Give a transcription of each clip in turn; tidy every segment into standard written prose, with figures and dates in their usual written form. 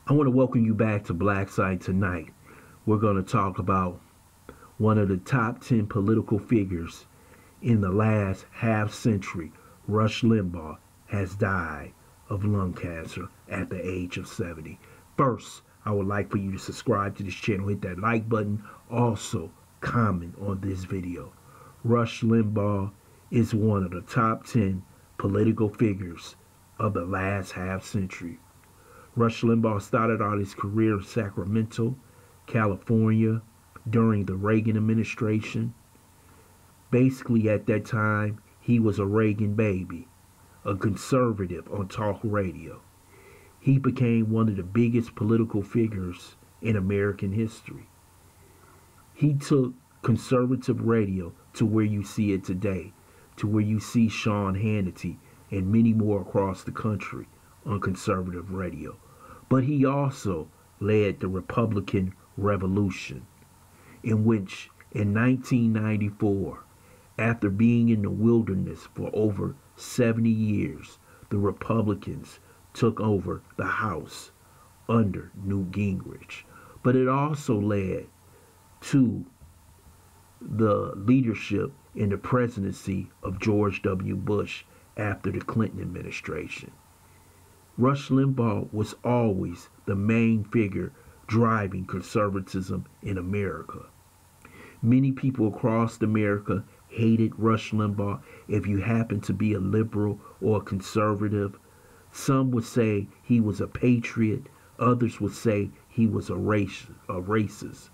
I want to welcome you back to Black Site tonight. We're going to talk about one of the top 10 political figures in the last half century. Rush Limbaugh has died of lung cancer at the age of 70. First, I would like for you to subscribe to this channel, hit that like button, also comment on this video. Rush Limbaugh is one of the top 10 political figures of the last half century. Rush Limbaugh started out his career in Sacramento, California during the Reagan administration. Basically, at that time, he was a Reagan baby, a conservative on talk radio. He became one of the biggest political figures in American history. He took conservative radio to where you see it today, to where you see Sean Hannity and many more across the country on conservative radio. But he also led the Republican Revolution, in which in 1994, after being in the wilderness for over 70 years, the Republicans took over the House under Newt Gingrich. But it also led to the leadership in the presidency of George W. Bush after the Clinton administration. Rush Limbaugh was always the main figure driving conservatism in America. Many people across America hated Rush Limbaugh. If you happen to be a liberal or a conservative, some would say he was a patriot, others would say he was a racist.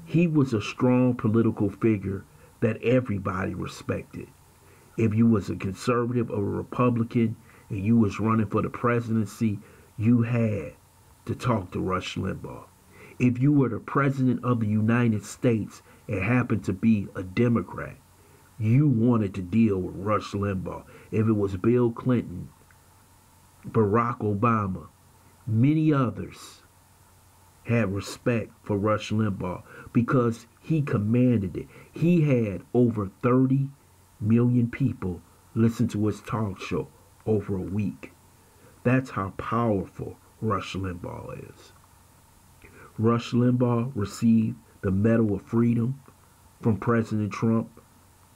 He was a strong political figure that everybody respected. If you was a conservative or a Republican and you was running for the presidency, you had to talk to Rush Limbaugh. If you were the president of the United States and happened to be a Democrat, you wanted to deal with Rush Limbaugh. If it was Bill Clinton, Barack Obama, many others had respect for Rush Limbaugh because he commanded it. He had over 30 million people listen to his talk show over a week. That's how powerful Rush Limbaugh is. Rush Limbaugh received the Medal of Freedom from President Trump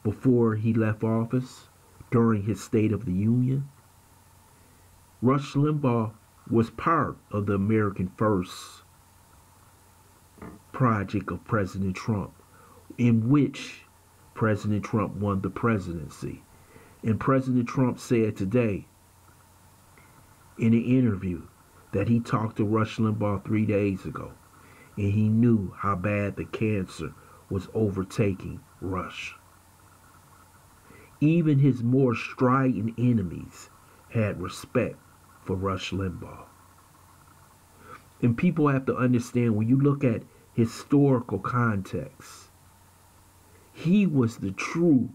before he left office during his State of the Union. Rush Limbaugh was part of the American First project of President Trump, in which President Trump won the presidency. And President Trump said today in an interview that he talked to Rush Limbaugh 3 days ago, and he knew how bad the cancer was overtaking Rush. Even his more strident enemies had respect for Rush Limbaugh. And people have to understand, when you look at historical context, he was the true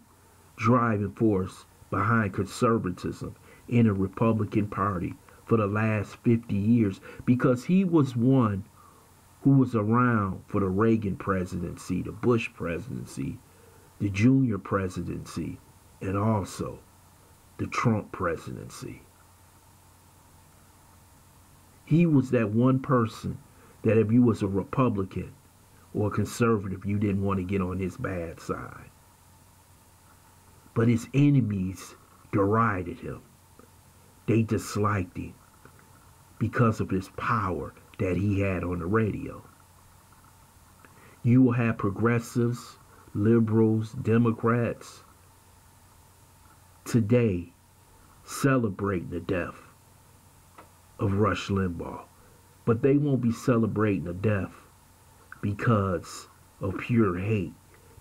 driving force behind conservatism in the Republican Party for the last 50 years, because he was one who was around for the Reagan presidency, the Bush presidency, the Junior presidency, and also the Trump presidency. He was that one person that if you was a Republican or a conservative, you didn't want to get on his bad side. But his enemies derided him. They disliked him because of his power that he had on the radio. You will have progressives, liberals, Democrats today celebrating the death of Rush Limbaugh. But they won't be celebrating the death because of pure hate.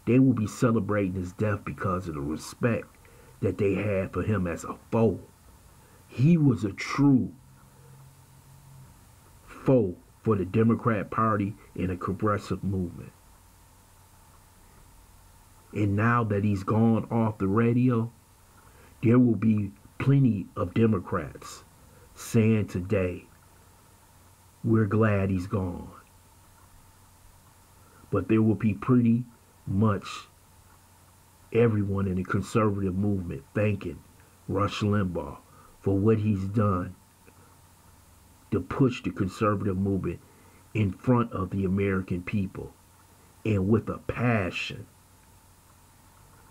They will be celebrating his death because of the respect that they had for him as a foe. He was a true foe for the Democrat Party and the progressive movement. And now that he's gone off the radio, there will be plenty of Democrats saying today, we're glad he's gone. But there will be pretty much everyone in the conservative movement thanking Rush Limbaugh for what he's done to push the conservative movement in front of the American people, and with a passion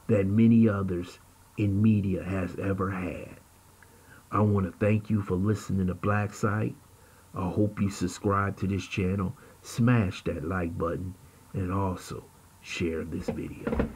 that many others in media has ever had. I want to thank you for listening to Black Site. I hope you subscribe to this channel, smash that like button, and also share this video.